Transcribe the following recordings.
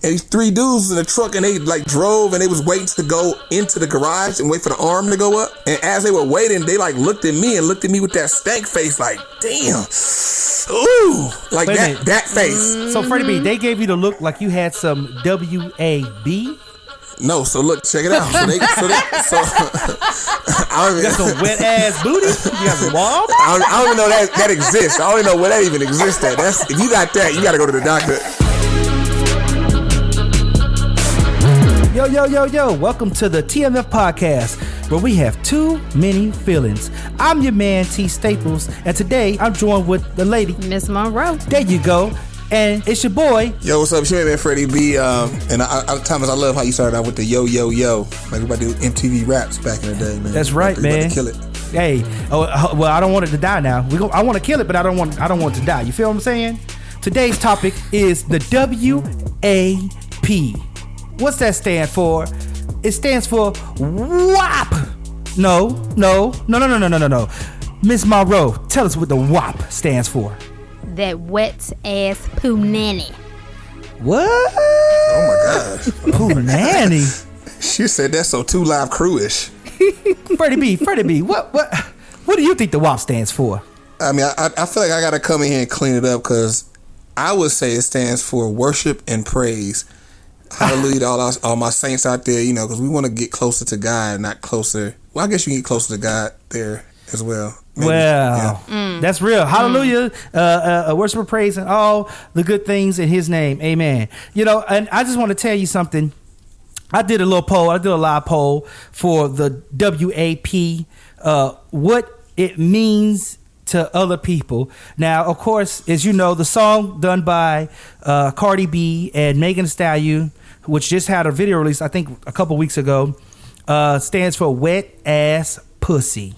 And these 3 dudes was in the truck, and they like drove, and they was waiting to go into the garage and wait for the arm to go up. And as they were waiting, they like looked at me with that stank face, like, damn, ooh, like that face. So Freddie B, they gave you the look like you had some W.A.P. No, so look, check it out. So I don't even, you got some wet ass booty. You got some wall. I don't even know that exists. I don't even know where that even exists at. If you got that, you got to go to the doctor. Yo, welcome to the TMF podcast, where we have too many feelings. I'm your man, T Staples, and today I'm joined with the lady, Miss Munroe. There you go. And it's your boy. Yo, what's up? It's your man, Freddie B. And Thomas, I love how you started out with the yo. Like everybody do MTV raps back in the day, man. That's right, man. To kill it. Hey, well, I don't want it to die now. I want to kill it, but I don't want it to die. You feel what I'm saying? Today's topic is the W.A.P. What's that stand for? It stands for W.A.P. No. Miss Munroe, tell us what the W.A.P stands for. That wet ass poo nanny. What? Oh my gosh. Poo nanny? She said that's so 2 Live Crew-ish. Freddie B, what do you think the W.A.P stands for? I mean, I feel like I got to come in here and clean it up, because I would say it stands for worship and praise. Hallelujah to all my saints out there, you know, because we want to get closer to God, not closer. Well, I guess you can get closer to God there as well. Maybe. Well, that's real. Hallelujah, worship and praise and all the good things in His name. Amen. You know, and I just want to tell you something. I did a live poll for the W.A.P. What it means to other people. Now, of course, as you know, the song done by Cardi B and Megan Thee Stallion, which just had a video release, I think a couple weeks ago, stands for wet ass pussy.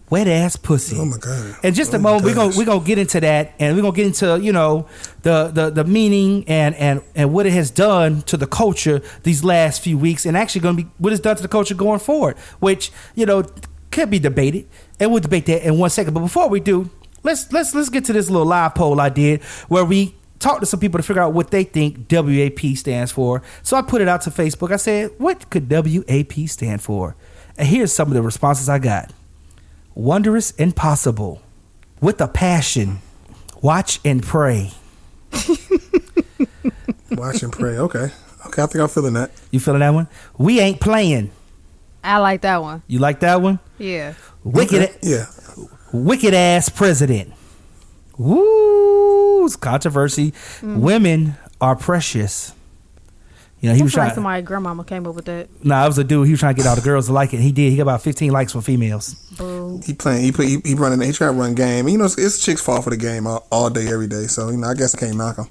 Wet ass pussy. Oh my God. In just a moment, we're gonna get into that, and we're gonna get into, you know, the meaning and what it has done to the culture these last few weeks, and actually gonna be what it's done to the culture going forward, which, you know, could be debated, and we'll debate that in 1 second. But before we do, let's get to this little live poll I did, where we talked to some people to figure out what they think W.A.P stands for. So I put it out to Facebook. I said, what could W.A.P stand for? And here's some of the responses I got. Wondrous impossible. With a passion. Watch and pray. Watch and pray. Okay, I think I'm feeling that. You feeling that one? We ain't playing. I like that one. You like that one? Yeah. Wicked. Okay. Yeah. Wicked ass president. Woo! It's controversy. Women are precious. You know, he was trying. Like somebody's grandmama came up with that. Nah, it was a dude. He was trying to get all the girls to like it. He did. He got about 15 likes from females. Boo. He trying to run game. And, you know, it's chicks fall for the game all day, every day. So, you know, I guess I can't knock them.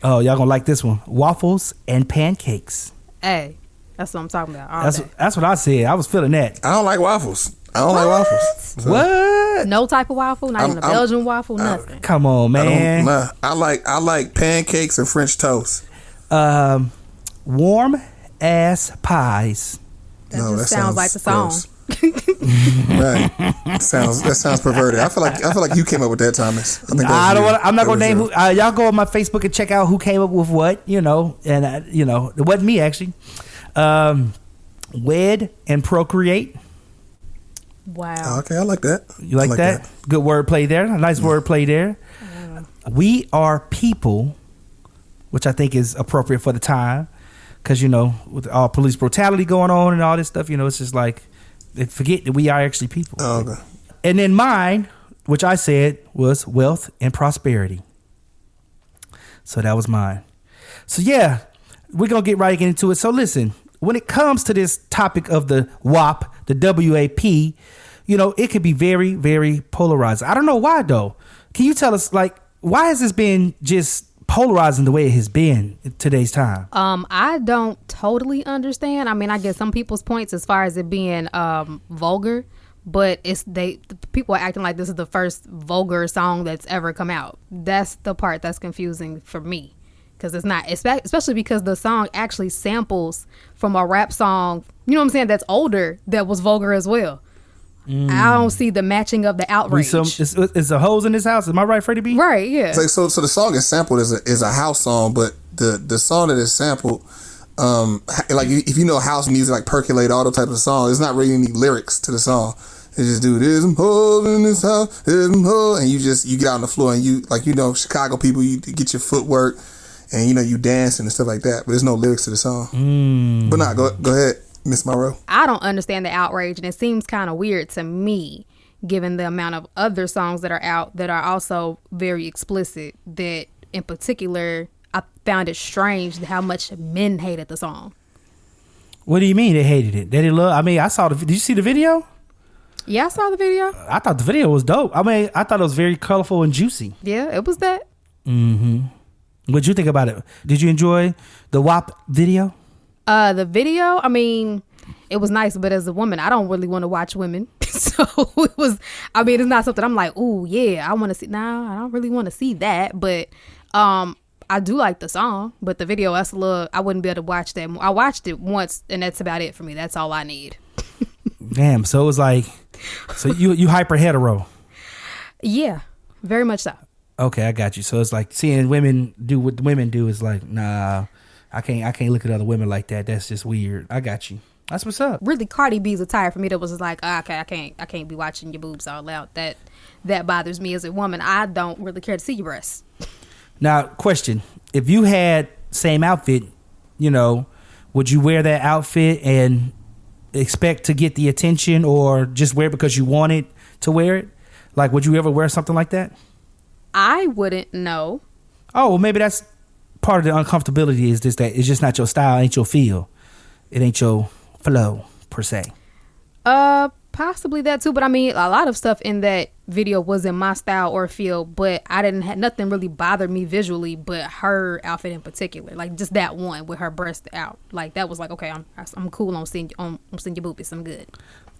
Oh, y'all gonna like this one. Waffles and pancakes. Hey, that's what I'm talking about. That's what I said. I was feeling that. I don't like waffles. Like waffles. So. What? No type of waffle, not even a Belgian waffle, nothing. Come on, man. I like pancakes and French toast. Warm ass pies. That sounds like the song. Right. That sounds perverted. I feel like you came up with that, Thomas. I'm not gonna name who. Y'all go on my Facebook and check out who came up with what. You know, and you know, it wasn't me actually. Wed and procreate. Wow. Okay, I like that. You like that? Good wordplay there. A nice wordplay there. We are people, which I think is appropriate for the time, because, you know, with all police brutality going on and all this stuff, you know, it's just like, forget that we are actually people. Oh, okay. And then mine, which I said was wealth and prosperity. So that was mine. So yeah, we're going to get right into it. So listen, when it comes to this topic of the W.A.P, the W.A.P, you know, it could be very, very polarized. I don't know why, though. Can you tell us, like, why has this been just polarizing the way it has been in today's time? I don't totally understand. I mean, I get some people's points as far as it being vulgar, but people are acting like this is the first vulgar song that's ever come out. That's the part that's confusing for me, because it's not, especially because the song actually samples from a rap song, you know what I'm saying, that's older, that was vulgar as well. I don't see the matching of the outrage. Is a hoes in this house? Am I right, Freddie B? Right, yeah. So the song is sampled as a house song, but the song that is sampled, like if you know house music, like Percolate, all those types of songs, there's not really any lyrics to the song. They just do, there's some hoes in this house, there's some hoes, and you get out on the floor and you, like, you know, Chicago people, you get your footwork and, you know, you dancing and stuff like that, but there's no lyrics to the song. But nah, go ahead, Miss Munroe. I don't understand the outrage, and it seems kind of weird to me, given the amount of other songs that are out that are also very explicit, that in particular, I found it strange how much men hated the song. What do you mean they hated it? They didn't love, I mean, did you see the video? Yeah, I saw the video. I thought the video was dope. I mean, I thought it was very colorful and juicy. Yeah, it was that. What'd you think about it? Did you enjoy the W.A.P video? The video, I mean, it was nice, but as a woman, I don't really want to watch women. So it was, I mean, it's not something I'm like, ooh, yeah, I want to see. No, I don't really want to see that. But I do like the song, but the video, that's a little, I wouldn't be able to watch that. I watched it once, and that's about it for me. That's all I need. Damn, so it was like, so you hyper hetero. Yeah, very much so. Okay, I got you. So it's like seeing women do what women do is like, nah, I can't look at other women like that. That's just weird. I got you. That's what's up. Really, Cardi B's attire for me that was just like, okay, I can't be watching your boobs all out. That bothers me as a woman. I don't really care to see your breasts. Now, question: if you had same outfit, you know, would you wear that outfit and expect to get the attention, or just wear it because you wanted to wear it? Like, would you ever wear something like that? I wouldn't know. Oh, well, maybe that's part of the uncomfortability, is just that it's just not your style, ain't your feel, it ain't your flow per se. Possibly that too, but I mean, a lot of stuff in that video wasn't my style or feel, but I didn't have nothing really bothered me visually, but her outfit in particular, like just that one with her breast out, like that was like, okay, I'm cool on seeing your boobies, I'm good.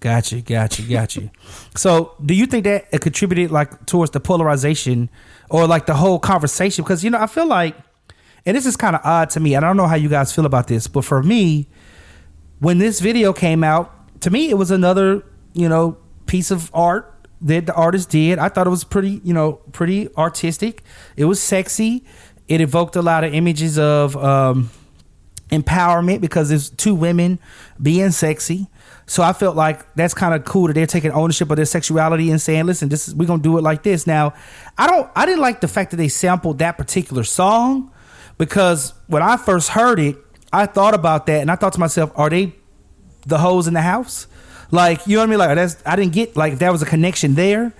Got you. So, do you think that it contributed like towards the polarization or like the whole conversation? Because, you know, I feel like, and this is kind of odd to me, and I don't know how you guys feel about this, but for me, when this video came out, to me, it was another, you know, piece of art that the artist did. I thought it was pretty artistic. It was sexy. It evoked a lot of images of empowerment because there's two women being sexy. So I felt like that's kind of cool that they're taking ownership of their sexuality and saying, listen, we're going to do it like this. Now, I didn't like the fact that they sampled that particular song, because when I first heard it, I thought about that and I thought to myself, are they the hoes in the house? Like, you know what I mean? Like, I didn't get like if there was a connection there,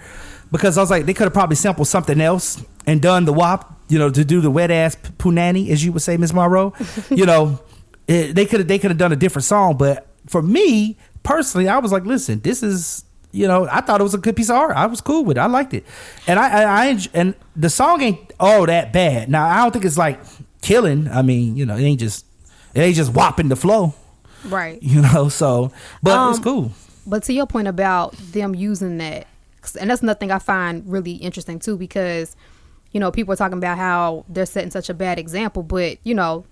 because I was like, they could have probably sampled something else and done the WAP, you know, to do the wet ass punani, as you would say, Miss Munroe. You know, they could have done a different song. But for me personally, I was like, listen, this is, you know, I thought it was a good piece of art. I was cool with it. I liked it, and and the song ain't all that bad. Now, I don't think it's like killing. I mean, you know, it ain't just whopping the flow. Right. You know, so, but it's cool. But to your point about them using that, and that's nothing I find really interesting too, because, you know, people are talking about how they're setting such a bad example, but, you know,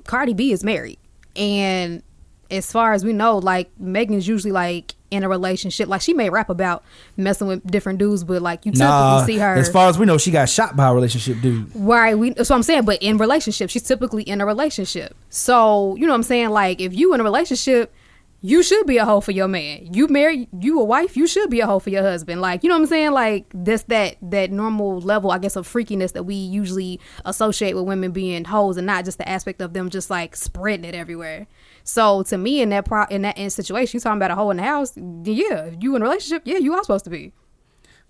Cardi B is married. And as far as we know, like, Megan's usually like in a relationship. Like, she may rap about messing with different dudes, but like you typically see her. As far as we know, she got shot by a relationship dude. Right. That's what I'm saying. But in relationships, she's typically in a relationship. So, you know what I'm saying? Like, if you in a relationship, you should be a hoe for your man. You married, you a wife, you should be a hoe for your husband. Like, you know what I'm saying? Like, this that normal level, I guess, of freakiness that we usually associate with women being hoes, and not just the aspect of them just like spreading it everywhere. So to me, in that situation, you talking about a hoe in the house? Yeah, if you in a relationship, yeah, you are supposed to be.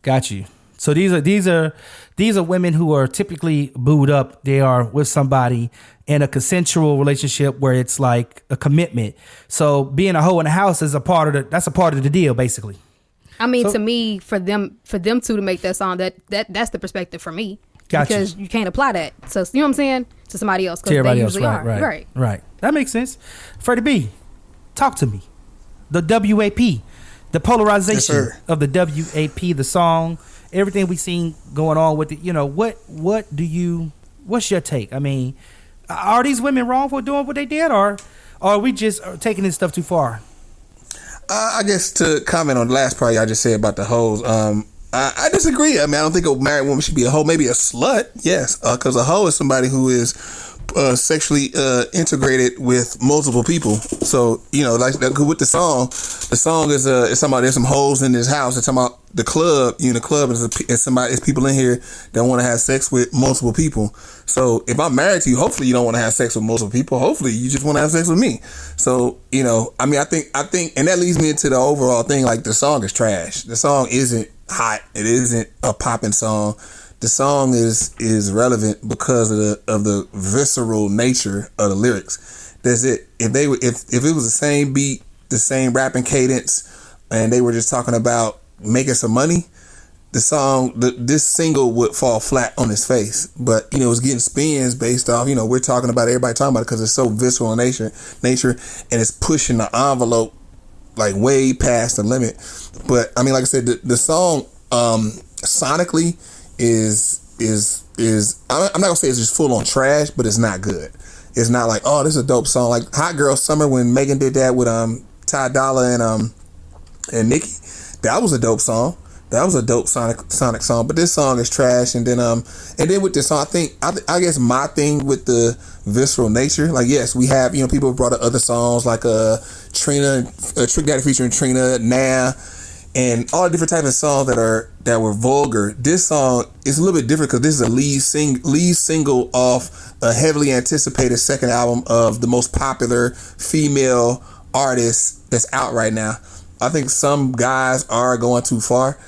Got you. So these are women who are typically booed up. They are with somebody in a consensual relationship where it's like a commitment. So being a hoe in the house is a part of the deal, basically. I mean, to me, for them two to make that song, that's the perspective for me. Gotcha. Because you can't apply that. So, you know what I'm saying? To somebody else. To everybody else, usually are. Right. That makes sense. Freddie B, talk to me. The W.A.P, the polarization of the W.A.P, the song, everything we seen going on with it. You know, what's your take? I mean, are these women wrong for doing what they did, or are we just taking this stuff too far? I guess to comment on the last part y'all just said about the hoes, I disagree. I mean, I don't think a married woman should be a hoe. Maybe a slut, yes, because a hoe is somebody who is sexually integrated with multiple people. So like with the song is it's talking about there's some hoes in this house. It's talking about the club. The club is it's people in here that want to have sex with multiple people. So if I'm married to you, hopefully you don't want to have sex with multiple people. Hopefully you just want to have sex with me. So I think, and that leads me into the overall thing. Like, the song is trash. The song isn't hot. It isn't a popping song. The song is relevant because of the visceral nature of the lyrics. That's it. If it was the same beat, the same rapping cadence, and they were just talking about making some money, this single would fall flat on its face. But it's getting spins based off we're talking about everybody talking about it because it's so visceral in nature, and it's pushing the envelope like way past the limit. But I mean, like I said, the song sonically is I'm not gonna say it's just full on trash, but it's not good. It's not like, oh, this is a dope song. Like Hot Girl Summer, when Megan did that with Ty Dolla and Nicki, that was a dope song. That was a dope sonic song. But this song is trash. And then with this song, I guess my thing with the visceral nature, like, yes, we have people have brought up other songs like Trina, Trick Daddy featuring Trina, Nah, and all different types of songs that were vulgar. This song is a little bit different because this is a lead single off a heavily anticipated second album of the most popular female artist that's out right now. I think some guys are going too far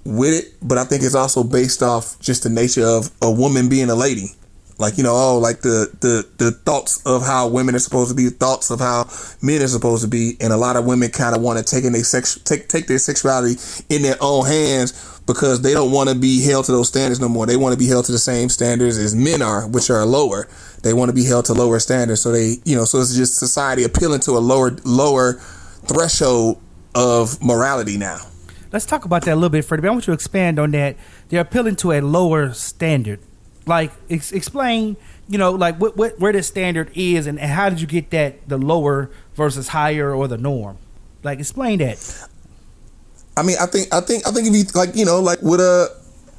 with it, but I think it's also based off just the nature of a woman being a lady. Like, like the thoughts of how women are supposed to be, thoughts of how men are supposed to be. And a lot of women kind of want to take their sexuality in their own hands because they don't want to be held to those standards no more. They want to be held to the same standards as men are, which are lower. They want to be held to lower standards. So so it's just society appealing to a lower threshold of morality now. Let's talk about that a little bit, Freddie. I want you to expand on that. They're appealing to a lower standard. Like, explain, like what where this standard is, and how did you get that, the lower versus higher or the norm? Like, explain that. I mean, I think if you like with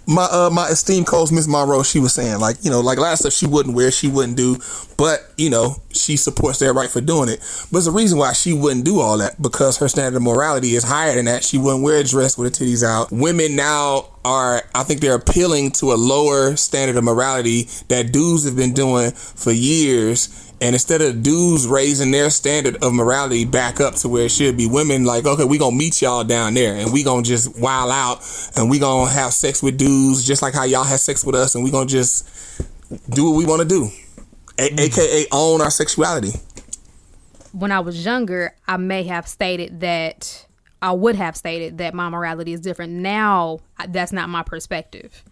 my esteemed co-host Miss Munroe, she was saying like a lot of stuff she wouldn't wear, she wouldn't do, but she supports their right for doing it. But there's a reason why she wouldn't do all that, because her standard of morality is higher than that. She wouldn't wear a dress with her titties out. Women now I think they're appealing to a lower standard of morality that dudes have been doing for years. And instead of dudes raising their standard of morality back up to where it should be, women like, okay, we gonna meet y'all down there and we gonna just wild out and we gonna have sex with dudes just like how y'all had sex with us, and we gonna just do what we want to do, aka own our sexuality. When I was younger, I would have stated that my morality is different. Now, that's not my perspective.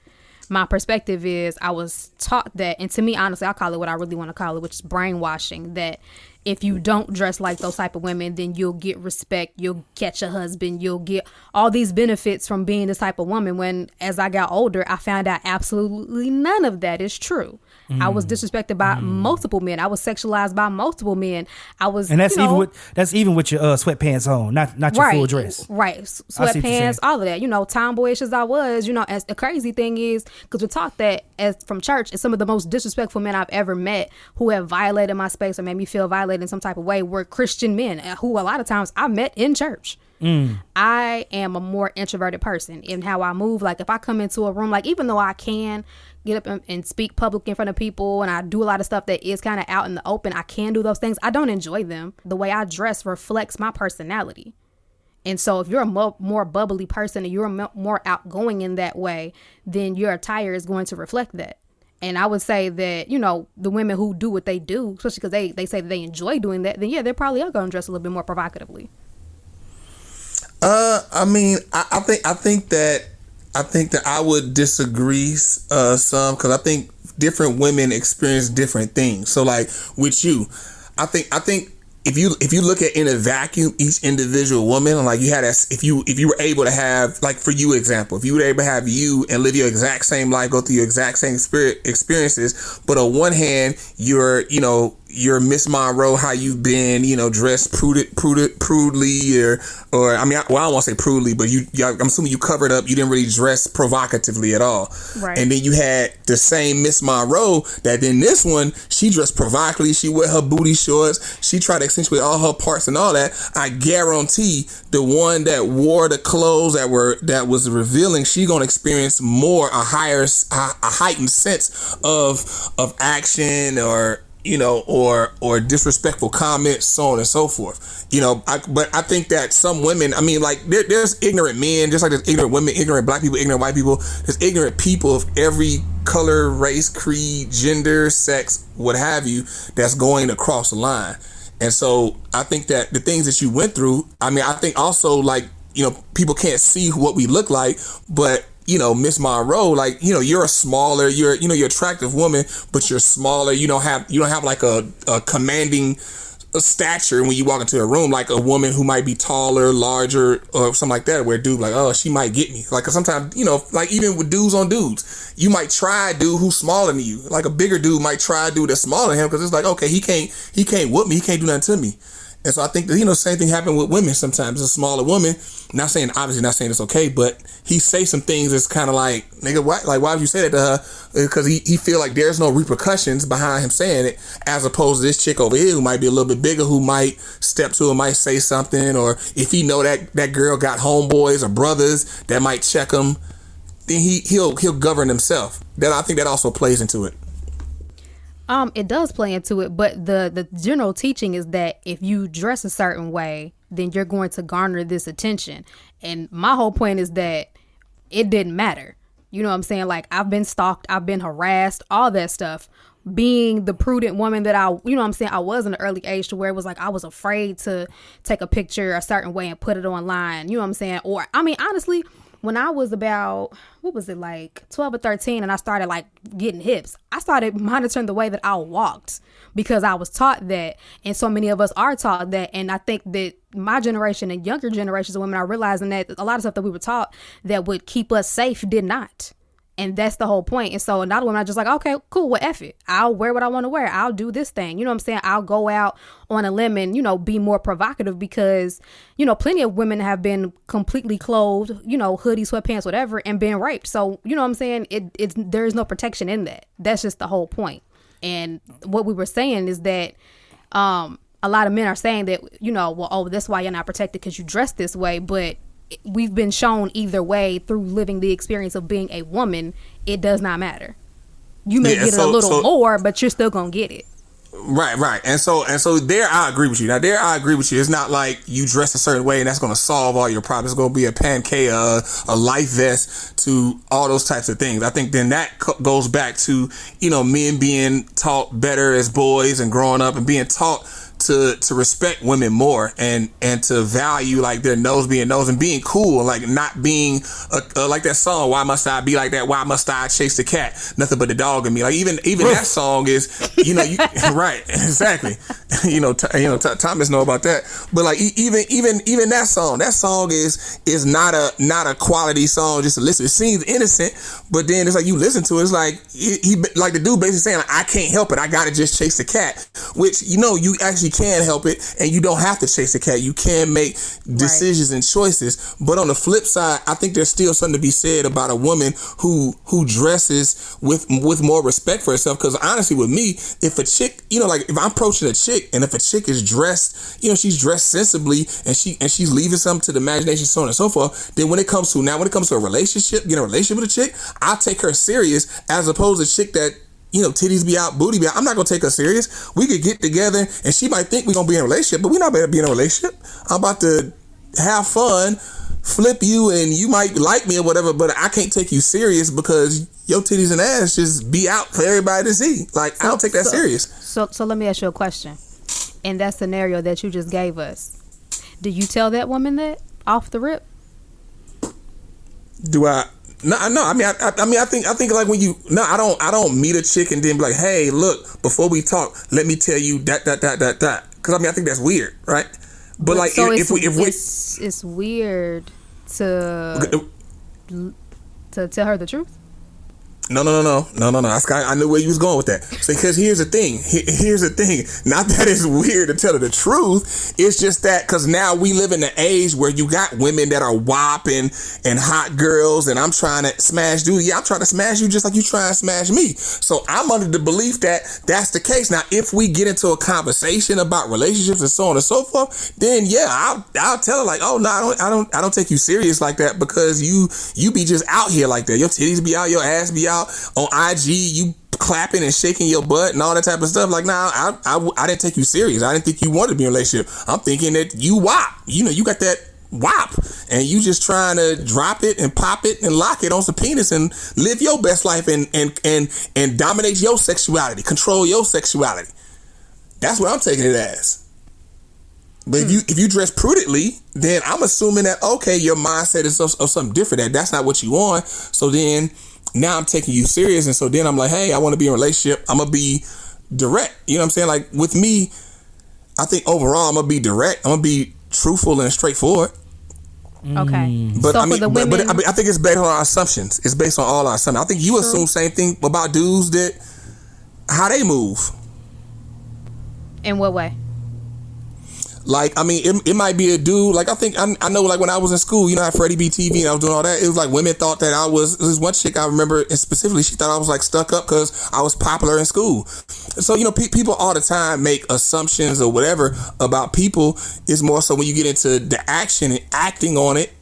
My perspective is I was taught that, and to me, honestly, I'll call it what I really want to call it, which is brainwashing, that if you don't dress like those type of women, then you'll get respect, you'll catch a husband, you'll get all these benefits from being this type of woman. When, as I got older, I found out absolutely none of that is true. I was disrespected by multiple men. I was sexualized by multiple men. And that's even with your sweatpants on, not your full dress. Right, sweatpants, all of that. Tomboyish as I was. As the crazy thing is, because we're taught that from church, and some of the most disrespectful men I've ever met who have violated my space or made me feel violated in some type of way were Christian men who a lot of times I met in church. I am a more introverted person in how I move. Like, if I come into a room, like, even though I can get up and speak public in front of people, and I do a lot of stuff that is kind of out in the open, I can do those things. I don't enjoy them. The way I dress reflects my personality. And so if you're a more bubbly person and you're more outgoing in that way, then your attire is going to reflect that. And I would say that, the women who do what they do, especially because they say that they enjoy doing that, then yeah, they probably are going to dress a little bit more provocatively. I mean, I think that I would disagree some, because I think different women experience different things. So like with you, I think if you look at in a vacuum each individual woman, like you had if you were able to have, like for you example, if you were able to have you and live your exact same life, go through your exact same experiences, but on one hand you're your Miss Monroe, how you've been, dressed prudely, or I mean, I don't want to say prudely, but I'm assuming you covered up. You didn't really dress provocatively at all. Right. And then you had the same Miss Monroe that then this one, she dressed provocatively. She wear her booty shorts. She tried to accentuate all her parts and all that. I guarantee the one that wore the clothes that was revealing, she gonna experience more a heightened sense of action or disrespectful comments, so on and so forth. But I think that some women, I mean, like there's ignorant men, just like there's ignorant women, ignorant black people, ignorant white people. There's ignorant people of every color, race, creed, gender, sex, what have you, that's going across the line. And so I think that the things that you went through, I mean, I think also like, people can't see what we look like, but Miss Monroe, like, you're a smaller, you're attractive woman, but you're smaller. You don't have like a commanding stature when you walk into a room, like a woman who might be taller, larger, or something like that, where a dude like, oh, she might get me. Like, sometimes, like even with dudes on dudes, you might try a dude who's smaller than you. Like a bigger dude might try a dude that's smaller than him, because it's like, okay, he can't whoop me, he can't do nothing to me. And so I think that, same thing happened with women sometimes. A smaller woman, obviously not saying it's okay, but he say some things that's kind of like, nigga, why would you say that to her? Because he feel like there's no repercussions behind him saying it, as opposed to this chick over here who might be a little bit bigger, who might step to him, might say something, or if he know that girl got homeboys or brothers that might check him, then he'll govern himself. I think that also plays into it. It does play into it, but the general teaching is that if you dress a certain way, then you're going to garner this attention. And my whole point is that it didn't matter. You know what I'm saying? Like, I've been stalked, I've been harassed, all that stuff. Being the prudent woman that I was in the early age, to where it was like I was afraid to take a picture a certain way and put it online. You know what I'm saying? Or, I mean, honestly, when I was about, 12 or 13, and I started like getting hips, I started monitoring the way that I walked, because I was taught that, and so many of us are taught that. And I think that my generation and younger generations of women are realizing that a lot of stuff that we were taught that would keep us safe did not. And that's the whole point. And so a lot of women are just like, okay, cool, well, F it. I'll wear what I want to wear. I'll do this thing. You know what I'm saying? I'll go out on a limb and, be more provocative, because, plenty of women have been completely clothed, hoodies, sweatpants, whatever, and been raped. So, you know what I'm saying? There is no protection in that. That's just the whole point. And what we were saying is that a lot of men are saying that, that's why you're not protected, because you dress this way. But we've been shown either way through living the experience of being a woman, it does not matter. You may get it a little more, but you're still gonna get it. Right. And so there I agree with you. It's not like you dress a certain way and that's gonna solve all your problems. It's gonna be a pancake, a life vest to all those types of things. I think then that goes back to, men being taught better as boys and growing up and being taught to respect women more and to value like their nose being nose and being cool, like not being like that song, why must I be like that, why must I chase the cat, nothing but the dog in me. Like even that song is, you right, exactly. Thomas know about that, but like even that song is not a quality song just to listen. It seems innocent, but then it's like you listen to it, it's like he like the dude basically saying like, I can't help it, I gotta just chase the cat, which you actually can help it, and you don't have to chase the cat. You can make decisions and choices. But on the flip side, I think there's still something to be said about a woman who dresses with more respect for herself. Because honestly, with me, if a chick, like if I'm approaching a chick, and if a chick is dressed, she's dressed sensibly, and she's leaving something to the imagination, so on and so forth, then when it comes to a relationship, getting a relationship with a chick, I take her serious, as opposed to a chick that titties be out, booty be out. I'm not gonna take her serious. We could get together and she might think we're gonna be in a relationship, but we're not gonna be in a relationship. I'm about to have fun, flip you, and you might like me or whatever, but I can't take you serious because your titties and ass just be out for everybody to see. Like, I don't take that serious. So let me ask you a question. In that scenario that you just gave us, do you tell that woman that off the rip? Do I? No. I mean, I think like when I don't meet a chick and then be like, hey, look, before we talk, let me tell you that. Because I think that's weird, right? But like, so it's weird to tell her the truth. No. I knew where you was going with that. So, because here's the thing. Not that it's weird to tell her the truth. It's just that because now we live in the age where you got women that are WAP and hot girls, and I'm trying to smash dude. Yeah, I'm trying to smash you just like you trying to smash me. So I'm under the belief that that's the case. Now, if we get into a conversation about relationships and so on and so forth, then yeah, I'll tell her like, oh no, I don't take you serious like that because you be just out here like that. Your titties be out, your ass be out on IG, you clapping and shaking your butt and all that type of stuff. Like, nah, I didn't take you serious. I didn't think you wanted to be in a relationship. I'm thinking that you WAP. You know, you got that WAP and you just trying to drop it and pop it and lock it on some penis and live your best life and dominate your sexuality, control your sexuality. That's what I'm taking it as. But if you dress prudently, then I'm assuming that, okay, your mindset is of something different. That's not what you want. So then now I'm taking you serious. And so then I'm like, hey, I want to be in a relationship. I'm going to be direct. You know what I'm saying? Like with me, I think overall I'm going to be direct. I'm going to be truthful and straightforward. Okay. But so I mean, for the women, I think it's based on our assumptions. It's based on all our assumptions. I think you assume same thing about dudes that how they move. In what way? Like, I mean, it might be a dude. Like, I know, like, when I was in school, you know, I had Freddie B TV and I was doing all that. It was like women thought that there's one chick I remember, and specifically, she thought I was like stuck up because I was popular in school. So, you know, people all the time make assumptions or whatever about people. It's more so when you get into the action and acting on it.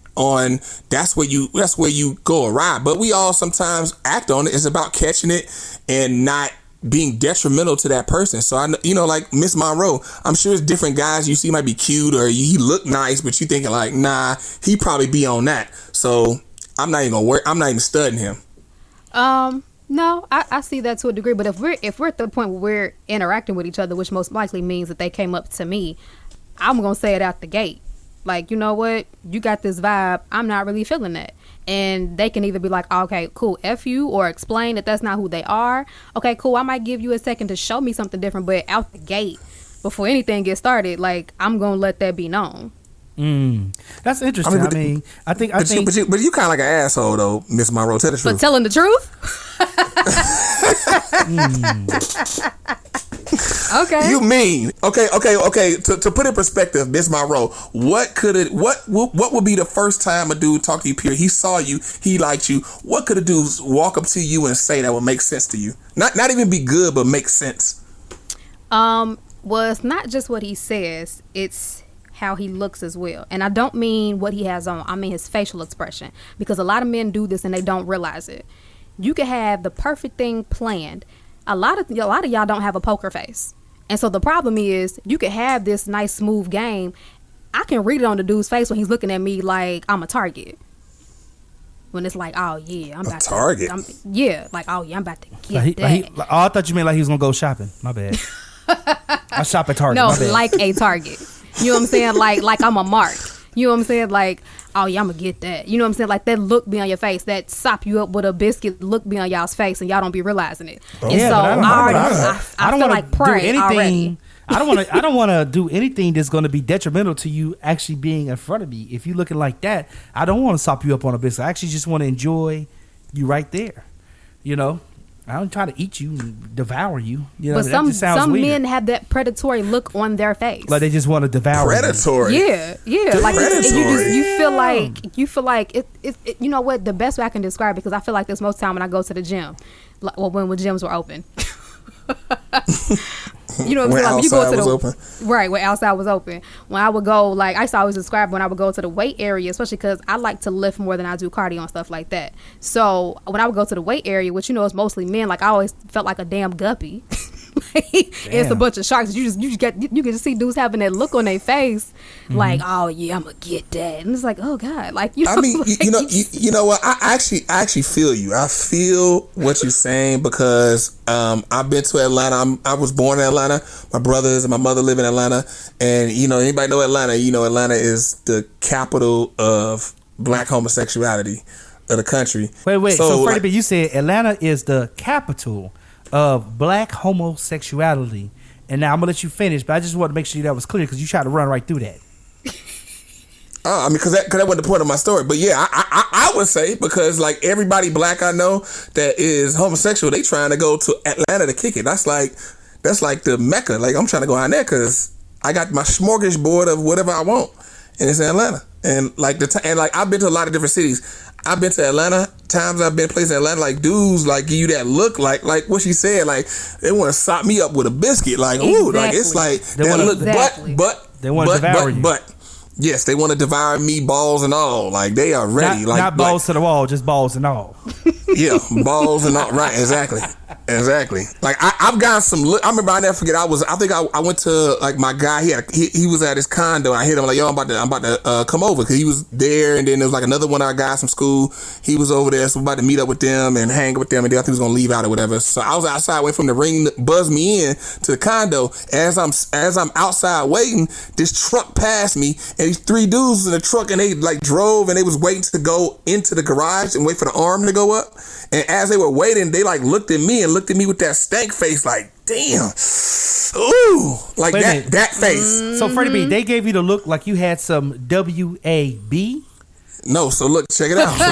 That's where you go awry. But we all sometimes act on it. It's about catching it and not being detrimental to that person. So I know, you know, like Miss Munroe, I'm sure it's different guys you see might be cute or he look nice, but you thinking like, nah, he probably be on that. So I'm not even studying him. No, I see that to a degree, but if we're at the point where we're interacting with each other, which most likely means that they came up to me, I'm gonna say it out the gate. Like, you know what? You got this vibe. I'm not really feeling that. And they can either be like, oh, okay, cool, F you, or explain that that's not who they are. Okay, cool, I might give you a second to show me something different, but out the gate, before anything gets started, like, I'm going to let that be known. That's interesting. I think. But you kind of like an asshole, though, Miss Munroe. Tell the truth. For telling the truth? Okay. You mean okay. To put in perspective, Miss Munroe, what would be the first time a dude talked to you? Period. He saw you, he liked you. What could a dude walk up to you and say that would make sense to you? Not even be good, but make sense. Well, it's not just what he says; it's how he looks as well. And I don't mean what he has on. I mean his facial expression, because a lot of men do this and they don't realize it. You can have the perfect thing planned. A lot of y'all don't have a poker face. And so the problem is you could have this nice smooth game. I can read it on the dude's face when he's looking at me like I'm a target. When it's like, oh yeah, I'm about target. I'm about to get that. I thought you meant like he was gonna go shopping. My bad. I shop at Target. No, like a target. You know what I'm saying? Like I'm a mark. You know what I'm saying? Like, oh yeah, I'm gonna get that. You know what I'm saying? Like that look be on your face, that sop you up with a biscuit look be on y'all's face, and y'all don't be realizing it. Oh. And yeah, so I don't feel want like to do prey anything. Already. I don't want to do anything that's going to be detrimental to you actually being in front of me. If you looking like that, I don't want to sop you up on a biscuit. I actually just want to enjoy you right there. You know, I don't try to eat you and devour you. You know, but that just sounds some weird. men have that predatory look on their face. Like they just want to devour. Predatory. You. Yeah. Like you feel like it. You know what? The best way I can describe it, because I feel like this most time when I go to the gym, like, well, when gyms were open. You know what I'm saying? Like, you go to the open. Right, when outside was open. When I would go, like, I used to always describe when I would go to the weight area, especially because I like to lift more than I do cardio and stuff like that. So when I would go to the weight area, which, you know, is mostly men, like I always felt like a damn guppy. It's a bunch of sharks. You can just see dudes having that look on their face, like, oh yeah, I'm gonna get that, and it's like, oh god, like, you know. I mean, like, you know what? I actually feel you. I feel what you're saying, because I've been to Atlanta. I was born in Atlanta. My brothers and my mother live in Atlanta, and you know, anybody know Atlanta? You know, Atlanta is the capital of black homosexuality of the country. Wait. So Freddie B, you said Atlanta is the capital of black homosexuality, and now I'm gonna let you finish, but I just want to make sure that was clear, because you tried to run right through that. I mean, because that wasn't the point of my story. But yeah, I would say, because like everybody black I know that is homosexual, they trying to go to Atlanta to kick it. That's like the Mecca. Like, I'm trying to go out there because I got my smorgasbord of whatever I want, and it's in Atlanta. And like I've been to a lot of different cities. I've been to Atlanta. Times I've been places in Atlanta, like dudes like give you that look, like what she said, like they want to sop me up with a biscuit, like ooh, like it's like they that look, exactly. but they want to devour you. But yes, they want to devour me, balls and all. Like they are ready, not balls to the wall, just balls and all. Yeah, balls and all. Right, exactly. Like I've gotten some. I remember, I never forget. I think I went to like my guy. He was at his condo. I hit him like, yo, I'm about to come over, because he was there, and then there was like another one of our guys from school. He was over there, so we're about to meet up with them and hang with them, and then I think he was gonna leave out or whatever. So I was outside waiting for him to ring, buzz me in to the condo. As I'm outside waiting, this truck passed me, and these 3 dudes in the truck, and they like drove, and they was waiting to go into the garage and wait for the arm to go up. And as they were waiting, they like looked at me with that stank face, like, damn, ooh, like that face. So Freddie B, they gave you the look like you had some W.A.P. No, so look, check it out. So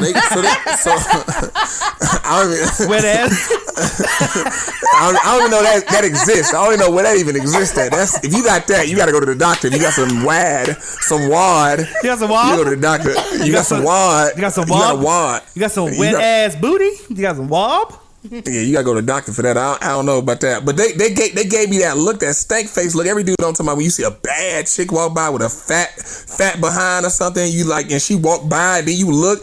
I don't even, where that? I don't even know that exists. I don't even know where that even exists at. That's, if you got that, you got to go to the doctor. If you got some wad. You got some wad? You go to the doctor. You got some wad. You got some wad. You got a wad. You got some wet ass booty. You got some wab. Yeah, you gotta go to the doctor for that. I don't know about that, but they gave me that look, that stank face look. Every dude don't talk about when you see a bad chick walk by with a fat behind or something, you like, and she walk by, and then you look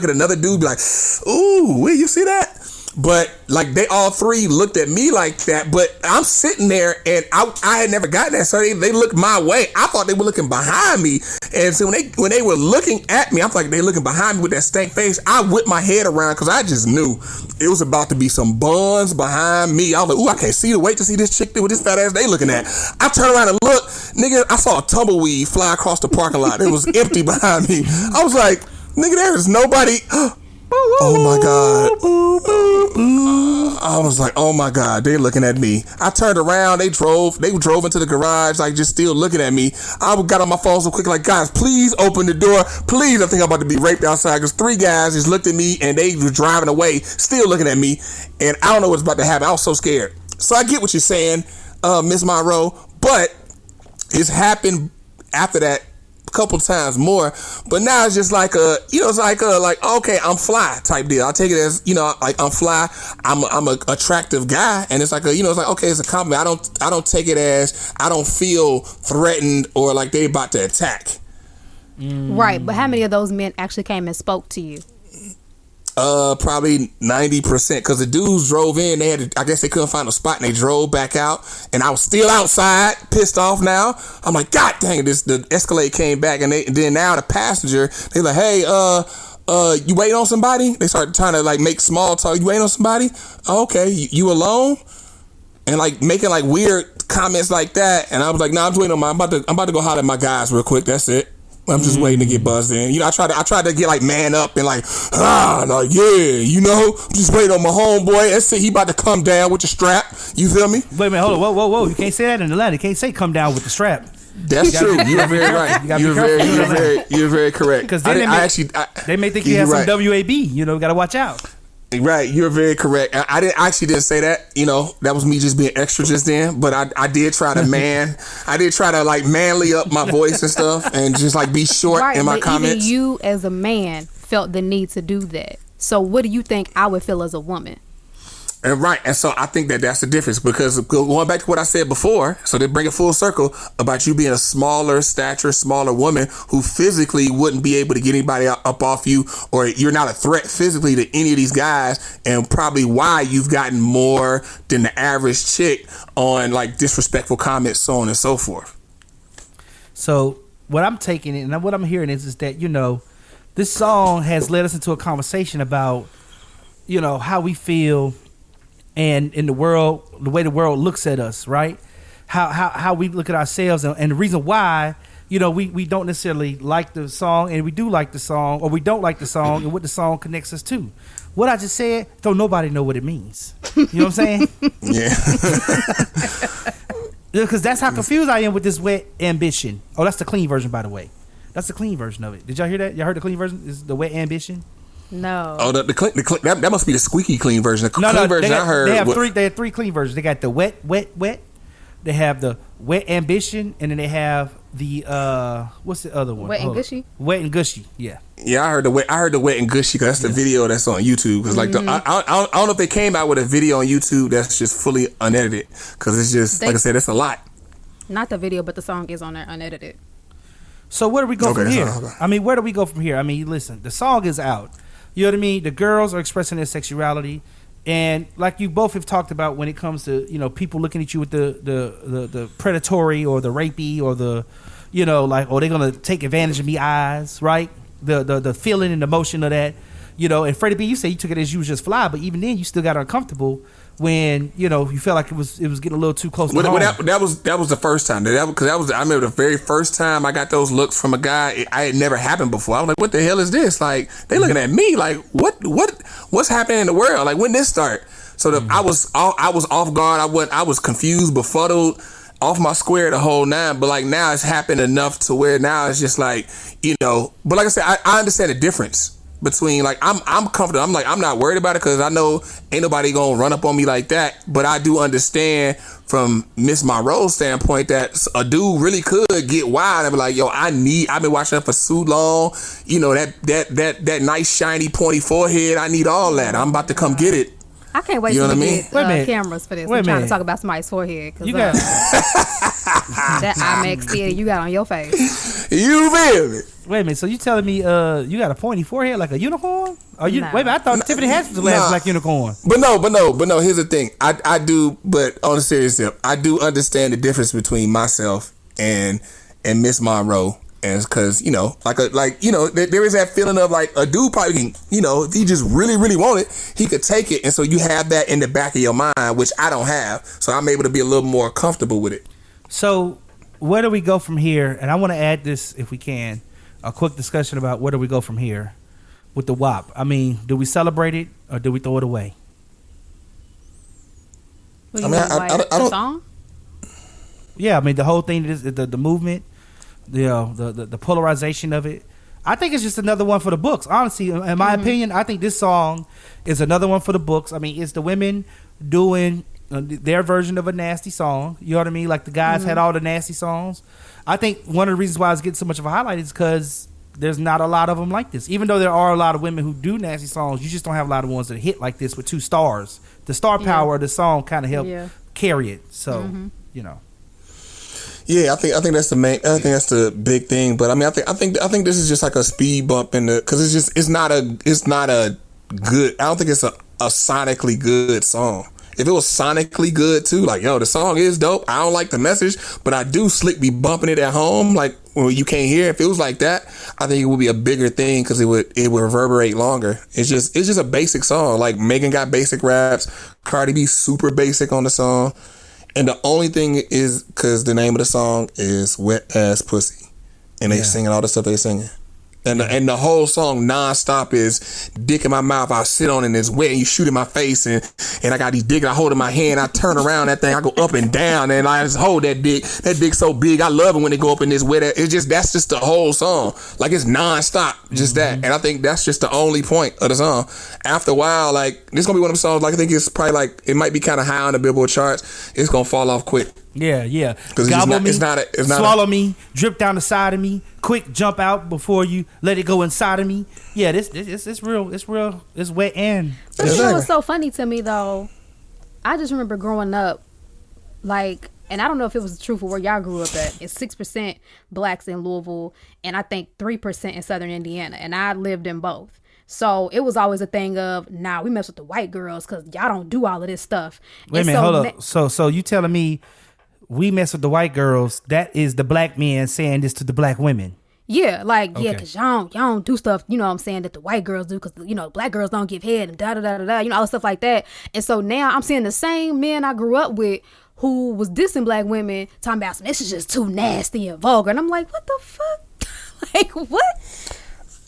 at another dude, be like, ooh, where you see that? But like they all 3 looked at me like that, but I'm sitting there and I had never gotten that, so they looked my way. I thought they were looking behind me, and so when they were looking at me, I'm like, they looking behind me with that stank face. I whipped my head around because I just knew it was about to be some buns behind me. I was like, ooh, I can't see the wait to see this chick with this fat ass they looking at. I turned around and looked, nigga, I saw a tumbleweed fly across the parking lot. It was empty behind me. I was like, nigga, there is nobody. Oh my God. I was like, oh my God, they looking at me. I turned around, they drove into the garage, like just still looking at me. I got on my phone so quick, like, guys, please open the door. Please, I think I'm about to be raped outside, because 3 guys just looked at me and they were driving away, still looking at me. And I don't know what's about to happen. I was so scared. So I get what you're saying, Miss Munroe, but it's happened after that couple times more, but now it's just like like okay, I'm fly type deal. I take it as, like I'm fly, I'm a attractive guy, and it's like it's like, okay, it's a compliment. I don't take it as I don't feel threatened or like they about to attack. Right, but how many of those men actually came and spoke to you? Probably 90%, because the dudes drove in. I guess they couldn't find a spot, and they drove back out. And I was still outside, pissed off. Now I'm like, God dang it! The Escalade came back, and then now the passenger, they like, hey, you waiting on somebody? They started trying to like make small talk. You waiting on somebody? Oh, okay, you alone? And like making like weird comments like that. And I was like, nah, I'm just waiting on I'm about to go holler at my guys real quick. That's it. I'm just waiting to get buzzed in. I tried to get like man up and like I'm just waiting on my homeboy. Let's see, he about to come down with the strap. You feel me? Wait a minute, hold on, whoa. You can't say that in the letter. You can't say come down with the strap. That's true. You're very right. You're very correct. Because they may think you have some W.A.P. Got to watch out. Right, you're very correct. I didn't say that. That was me just being extra just then. But I did try to like manly up my voice and stuff, and just like be short in my comments. Even you as a man felt the need to do that. So what do you think I would feel as a woman? And so I think that's the difference, because going back to what I said before, so they bring it full circle about you being a smaller stature, smaller woman who physically wouldn't be able to get anybody up off you, or you're not a threat physically to any of these guys, and probably why you've gotten more than the average chick on like disrespectful comments, so on and so forth. So what I'm taking and what I'm hearing is that, this song has led us into a conversation about, how we feel and in the world, the way the world looks at us, right? How we look at ourselves, and the reason why, we don't necessarily like the song, and we do like the song, or we don't like the song, and what the song connects us to. What I just said, don't nobody know what it means. You know what I'm saying? Yeah. Because that's how confused I am with this wet ambition. Oh, that's the clean version, by the way. That's the clean version of it. Did y'all hear that? Y'all heard the clean version? Is the Wet Ambition? No. Oh, the clean, that must be the squeaky clean version. The clean version I heard. They have three clean versions. They got the wet. They have the Wet Ambition, and then they have the what's the other one? Wet and Gushy. Wet and Gushy. Yeah. Yeah, I heard the wet and gushy because that's the video that's on YouTube. Cause like I don't know if they came out with a video on YouTube that's just fully unedited because it's just like I said, it's a lot. Not the video, but the song is on there unedited. So where do we go from here? I mean, where do we go from here? I mean, listen, the song is out. You know what I mean? The girls are expressing their sexuality, and like you both have talked about, when it comes to people looking at you with the predatory or the rapey or the like, oh, they're gonna take advantage of me eyes, right? The feeling and emotion of that, And Freddie B, you say you took it as you was just fly, but even then, you still got uncomfortable when you felt like it was getting a little too close to home. That was the first time. I remember the very first time I got those looks from a guy. It had never happened before. I was like, "What the hell is this? Like, they looking at me like what's happening in the world? Like, when did this start?" So I was off guard. I was confused, befuddled, off my square the whole nine. But like now, it's happened enough to where now it's just like But like I said, I understand the difference between, like, I'm comfortable. I'm like, I'm not worried about it because I know ain't nobody gonna run up on me like that. But I do understand from Miss Munroe's standpoint that a dude really could get wild and be like, yo, I've been watching that for so long. That nice shiny pointy forehead. I need all that. I'm about to come get it. I can't wait to get cameras for this. I'm trying to talk about somebody's forehead. You got that IMAX theater you got on your face. You feel me? Wait a minute. So you telling me you got a pointy forehead like a unicorn? Wait a minute. I thought Tiffany Haddish was the last black unicorn. But no. Here's the thing. I do. But on a serious tip, I do understand the difference between myself and Miss Munroe. And because there is that feeling of like a dude probably can, if he just really, really want it, he could take it. And so you have that in the back of your mind, which I don't have. So I'm able to be a little more comfortable with it. So where do we go from here? And I want to add this, if we can, a quick discussion about where do we go from here with the W.A.P. I mean, do we celebrate it or do we throw it away? I don't. Song? Yeah, I mean the whole thing is the movement. The polarization of it. I think it's just another one for the books. Honestly, in my opinion, I think this song is another one for the books. I mean, it's the women doing their version of a nasty song. You know what I mean? Like the guys had all the nasty songs. I think one of the reasons why it's getting so much of a highlight is because there's not a lot of them like this. Even though there are a lot of women who do nasty songs, you just don't have a lot of ones that hit like this with two stars. The star power of the song kind of helped carry it. So, Yeah, I think that's the main. I think that's the big thing. But I mean, I think this is just like a speed bump in the, because it's not a good. I don't think it's a sonically good song. If it was sonically good too, like, yo, the song is dope. I don't like the message, but I do slick be bumping it at home, like when you can't hear. If it was like that, I think it would be a bigger thing because it would reverberate longer. It's just a basic song. Like Megan got basic raps, Cardi B super basic on the song. And the only thing is because the name of the song is Wet Ass Pussy. And they singing all the stuff they singing. And the whole song nonstop is dick in my mouth. I sit on it and it's wet and you shoot in my face. And I got these dick. I hold in my hand. I turn around that thing. I go up and down and I just hold that dick. That dick's so big. I love it when they go up in this wet. That's just the whole song. Like it's nonstop. Just that. And I think that's just the only point of the song. After a while, like this gonna be one of them songs. Like I think it's probably like it might be kind of high on the Billboard charts. It's gonna fall off quick. Yeah. Because it's not swallow me, drip down the side of me, quick jump out before you let it go inside of me. Yeah, this it's real. It's real. It's wet and. But you know what's so funny to me though? I just remember growing up, like, and I don't know if it was true for where y'all grew up at. It's 6% blacks in Louisville, and I think 3% in Southern Indiana, and I lived in both. So it was always a thing of, nah, we mess with the white girls because y'all don't do all of this stuff. Wait a minute, hold up. So you telling me we mess with the white girls? That is the black men saying this to the black women. Yeah, like, yeah, because y'all don't do stuff, you know what I'm saying, that the white girls do because, black girls don't give head and da-da-da-da-da, all stuff like that. And so now I'm seeing the same men I grew up with who was dissing black women, talking about, this is just too nasty and vulgar. And I'm like, what the fuck? Like, what?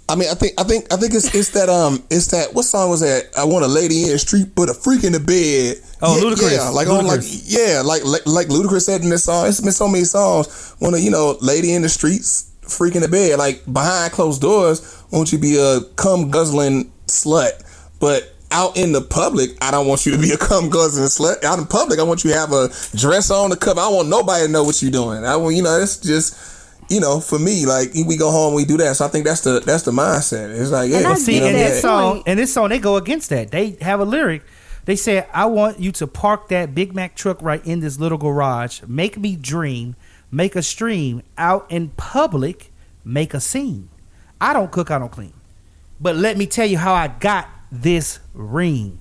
I mean, I think it's that what song was that? I want a lady in the street, but a freak in the bed. Oh, Ludacris. Yeah, like Ludacris said in this song. It's been so many songs. Want a lady in the streets, freak in the bed. Like behind closed doors, won't you be a cum guzzling slut? But out in the public, I don't want you to be a cum guzzling slut. Out in public, I want you to have a dress on, the cover. I don't want nobody to know what you're doing. I want, it's just. For me, like we go home, we do that. So I think that's the mindset. It's like, yeah. See, in this song, they go against that. They have a lyric. They say, "I want you to park that Big Mac truck right in this little garage. Make me dream. Make a stream out in public. Make a scene. I don't cook, I don't clean. But let me tell you how I got this ring."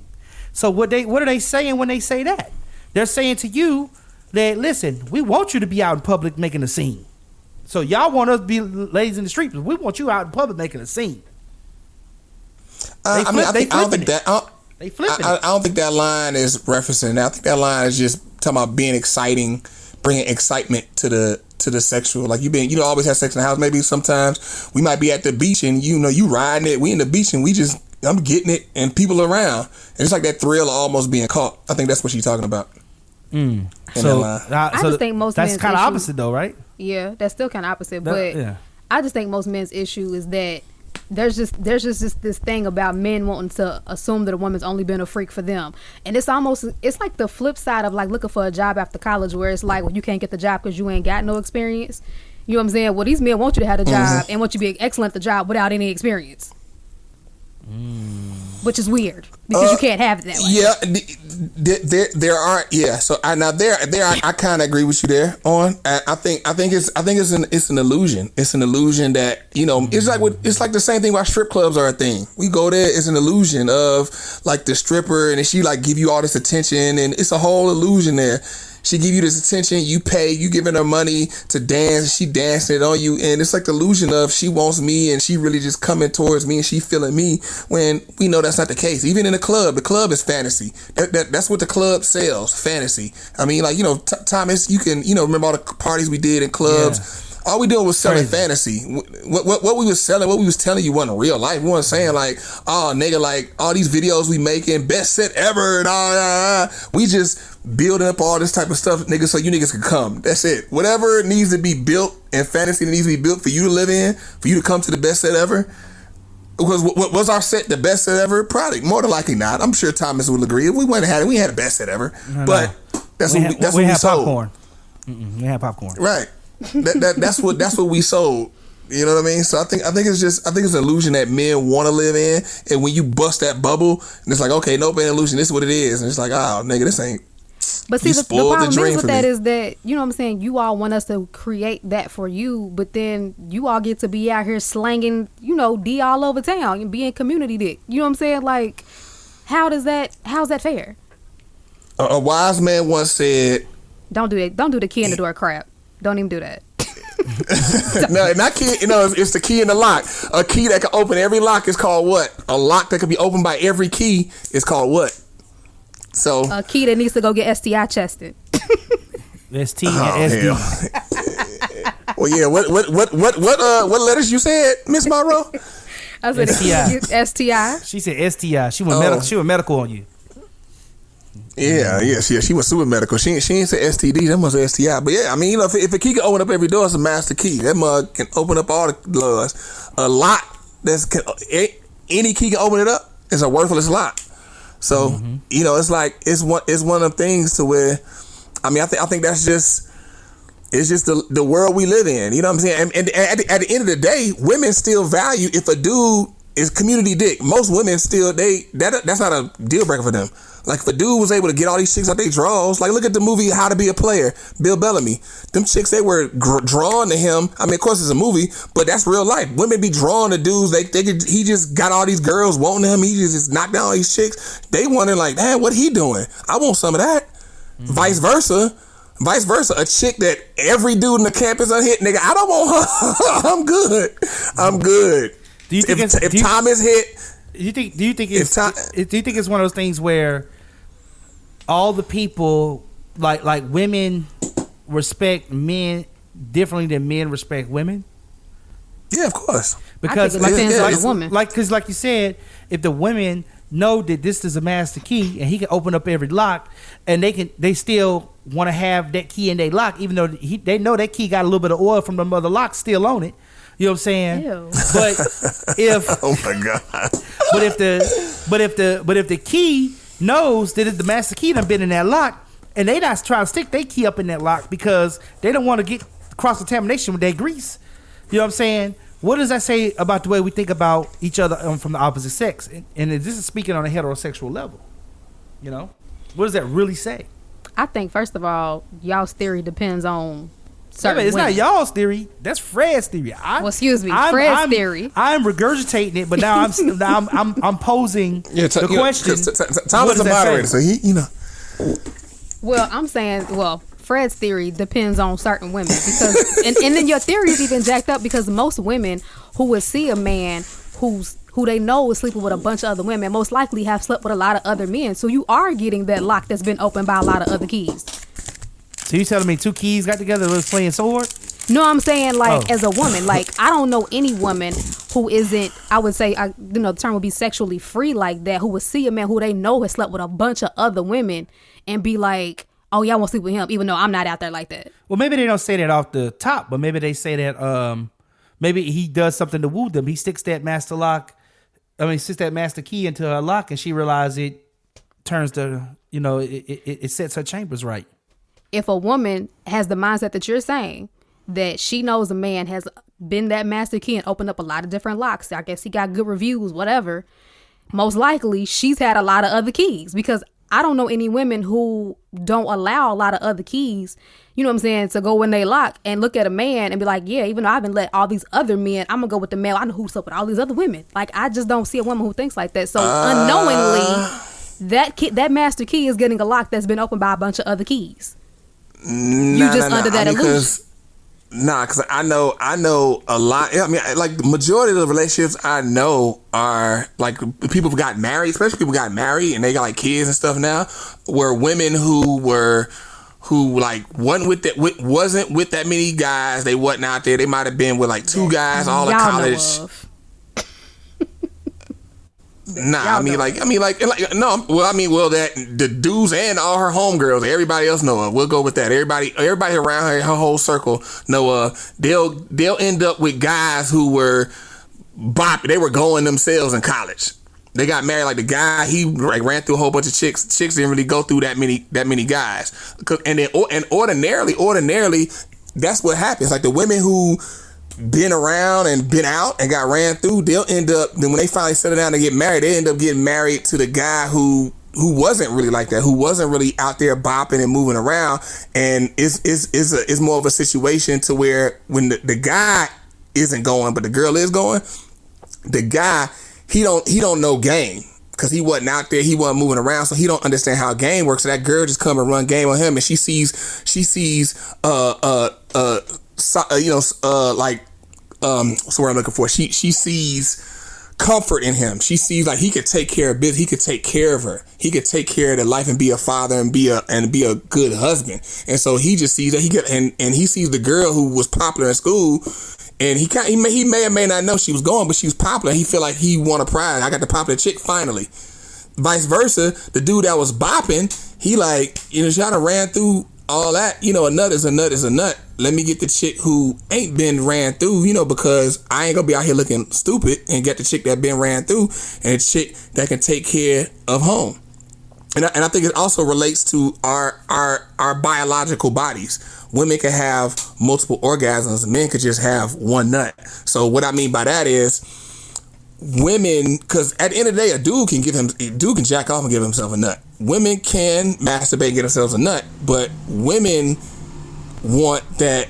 So what are they saying when they say that? They're saying to you that, listen, we want you to be out in public making a scene. So y'all want us to be ladies in the street, but we want you out in public making a scene. I don't think that line is referencing that. I think that line is just talking about being exciting, bringing excitement to the sexual. Like you always have sex in the house. Maybe sometimes we might be at the beach and you riding it. We in the beach and I'm getting it and people around. And it's like that thrill of almost being caught. I think that's what she's talking about. So I just think most that's men's kind of issue, opposite though, right? Yeah, that's still kind of opposite. But I just think most men's issue is that there's just this thing about men wanting to assume that a woman's only been a freak for them, and it's like the flip side of like looking for a job after college, where it's like, well, you can't get the job because you ain't got no experience. You know what I'm saying? Well, these men want you to have a job and want you to be excellent at the job without any experience. Which is weird because you can't have it that way. Yeah, there are. Yeah, so I kind of agree with you there. I think it's an illusion. It's an illusion that it's like the same thing why strip clubs are a thing. We go there, it's an illusion of like the stripper, and she like give you all this attention, and it's a whole illusion there. She give you this attention, you pay, you giving her money to dance, she dancing it on you, and it's like the illusion of she wants me and she really just coming towards me and she feeling me, when we know that's not the case. Even in the club is fantasy. That's what the club sells, fantasy. I mean, like, Thomas, you can, remember all the parties we did in clubs. Yeah. All we doing was selling fantasy. What we was selling, what we was telling you wasn't real life. We wasn't saying like, oh nigga, like all these videos we making, best set ever and all that. We just building up all this type of stuff, nigga, so you niggas can come. That's it. Whatever needs to be built in fantasy that needs to be built for you to live in, for you to come to the best set ever. Because was our set the best set ever? Probably, more than likely not. I'm sure Thomas would agree. If we went and had it, we had the best set ever. But that's what we sold. Popcorn. We had popcorn. Right. That's what we sold. You know what I mean? So I think it's an illusion that men want to live in, and when you bust that bubble, and it's like, okay, nope, an illusion. This is what it is, and it's like, oh, nigga, this ain't. But see, the problem is with that is that, you know what I'm saying, you all want us to create that for you, but then you all get to be out here slanging, D all over town and being community dick. You know what I'm saying? Like, how's that fair? A wise man once said, "Don't do that. Don't do the key in the door crap. Don't even do that." No, not key. It's the key in the lock. A key that can open every lock is called what? A lock that can be opened by every key is called what? So a key that needs to go get STI tested. ST and SD. Well, yeah. What letters you said, Miss Munroe? I said STI. She said STI. She went medical on you. Yeah. She was super medical. She ain't say STD. That must be STI. But yeah, I mean, if a key can open up every door, it's a master key. That mug can open up all the doors. A lock any key can open it up. It's a worthless lock. So it's like it's one of them things to where, I mean, I think that's just. It's just the world we live in. You know what I'm saying? And at the end of the day, women still value if a dude is community dick. Most women still that's not a deal breaker for them. Like if a dude was able to get all these chicks out their draws, like look at the movie How to Be a Player, Bill Bellamy. Them chicks, they were drawn to him. I mean, of course it's a movie, but that's real life. Women be drawn to dudes. He just got all these girls wanting him. He just knocked down all these chicks. They wondering like, man, what he doing? I want some of that. Vice versa, a chick that every dude in the campus hit, nigga, I don't want her. I'm good. Do you think if time is hit? Do you think it's one of those things where all the people like women respect men differently than men respect women? Yeah, of course. Because like you said, if the women know that this is a master key and he can open up every lock, and they still want to have that key in their lock, even though they know that key got a little bit of oil from the other lock still on it. You know what I'm saying? Ew. But if Oh my God. but if the key knows that the master key done been in that lock, and they not trying to stick their key up in that lock because they don't want to get cross contamination with their grease. You know what I'm saying? What does that say about the way we think about each other from the opposite sex? And this is speaking on a heterosexual level. You know, what does that really say? I think first of all, y'all's theory depends on certain It's women. not y'all's theory. That's Fred's theory. Fred's theory. I'm regurgitating it, but now I'm posing the question. Tom is a moderator, so he, Well, I'm saying, Fred's theory depends on certain women because, and then your theory is even jacked up because most women who would see a man who they know is sleeping with a bunch of other women most likely have slept with a lot of other men. So you are getting that lock that's been opened by a lot of other keys. So you telling me two keys got together and was playing sword? No, I'm saying as a woman, I don't know any woman who isn't, I would say, the term would be sexually free like that, who would see a man who they know has slept with a bunch of other women and be like, oh, y'all want to sleep with him, even though I'm not out there like that. Well, maybe they don't say that off the top, but maybe they say that maybe he does something to woo them. He sticks that master key into her lock, and she realizes it turns it sets her chambers right. If a woman has the mindset that you're saying, that she knows a man has been that master key and opened up a lot of different locks, I guess he got good reviews, whatever, most likely she's had a lot of other keys, because I don't know any women who don't allow a lot of other keys, you know what I'm saying, to go in they lock and look at a man and be like, yeah, even though I haven't let all these other men, I'm gonna go with the male I know who slept with all these other women. I just don't see a woman who thinks like that. So unknowingly, that master key is getting a lock that's been opened by a bunch of other keys. Under that illusion. Because I know a lot. I mean, like the majority of the relationships I know are like people who got married, especially people who got married and they got like kids and stuff now, were women who wasn't with that many guys. They wasn't out there. They might have been with like two guys all in college. Nah, the dudes and all her homegirls, everybody else know of. We'll go with that. Everybody around her whole circle know of. They'll end up with guys who were bopping. They were going themselves in college. They got married. Like the guy, he ran through a whole bunch of chicks. Chicks didn't really go through that many guys. And ordinarily, that's what happens. Like the women who been around and been out and got ran through, they'll end up, then when they finally settle down to get married, they end up getting married to the guy who wasn't really like that, who wasn't really out there bopping and moving around. And it's more of a situation to where when the guy isn't going but the girl is going, the guy he don't know game because he wasn't out there, he wasn't moving around, so he don't understand how game works. So that girl just come and run game on him, and she sees what's the word I'm looking for? She sees comfort in him. She sees like he could take care of business. He could take care of her. He could take care of the life and be a father and be a good husband. And so he just sees that and he sees the girl who was popular in school, and he may or may not know she was going, but she was popular. He feel like he won a prize. I got the popular chick finally. Vice versa, the dude that was bopping, he like, she done ran through all that, a nut is a nut is a nut. Let me get the chick who ain't been ran through, because I ain't gonna be out here looking stupid, and get the chick that been ran through and a chick that can take care of home. And I think it also relates to our biological bodies. Women can have multiple orgasms, men could just have one nut. So what I mean by that is women, because at the end of the day, a dude can jack off and give himself a nut. Women can masturbate and get themselves a nut, but women want that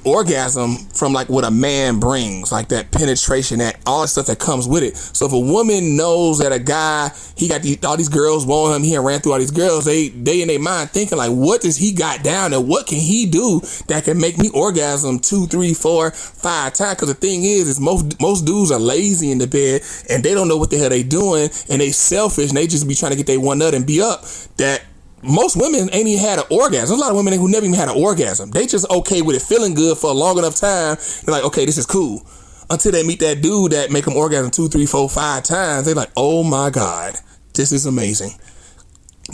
orgasm from like what a man brings, like that penetration, that all the stuff that comes with it. So if a woman knows that a guy, he got all these girls want him, he ran through all these girls, they in their mind thinking like, what does he got down and what can he do that can make me orgasm 2, 3, 4, 5 times? Because the thing is most dudes are lazy in the bed and they don't know what the hell they doing, and they selfish and they just be trying to get their one nut and be up. That most women ain't even had an orgasm. There's a lot of women who never even had an orgasm. They just okay with it feeling good for a long enough time. They're like, okay, this is cool. until they meet that dude that make them orgasm 2, 3, 4, 5 times. They're like, oh my God, this is amazing.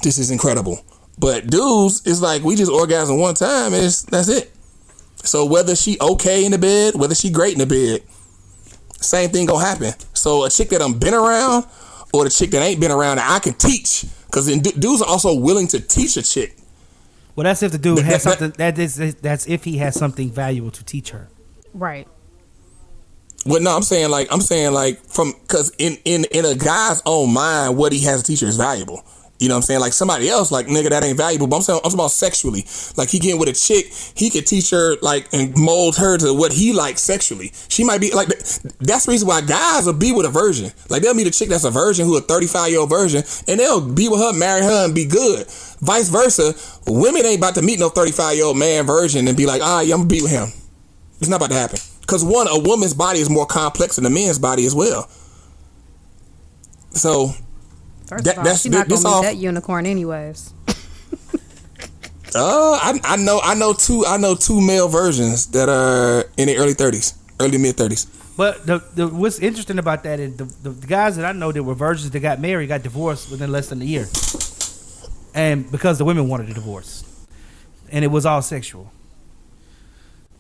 This is incredible. But dudes, it's like we just orgasm one time and that's it. So whether she okay in the bed, whether she great in the bed, same thing gonna happen. So a chick that I'm been around or the chick that ain't been around that I can teach, because dudes are also willing to teach a chick. Well, that's if the dude has something. That's if he has something valuable to teach her. Right. Well, no, I'm saying like from, because in a guy's own mind, what he has to teach her is valuable. You know what I'm saying? Like somebody else, like, nigga, that ain't valuable. But I'm talking about sexually. Like, he getting with a chick, he could teach her, like, and mold her to what he likes sexually. She might be, like, that's the reason why guys will be with a virgin. Like, they'll meet a chick that's a virgin, who a 35-year-old virgin, and they'll be with her, marry her, and be good. Vice versa, women ain't about to meet no 35-year-old man virgin and be like, yeah, I'm gonna be with him. It's not about to happen. Because one, a woman's body is more complex than a man's body as well. So... First of all, she's not gonna meet that unicorn anyways. I know two male versions that are in their early mid 30s. But the what's interesting about that is the guys that I know that were virgins that got married got divorced within less than a year, and because the women wanted a divorce, and it was all sexual.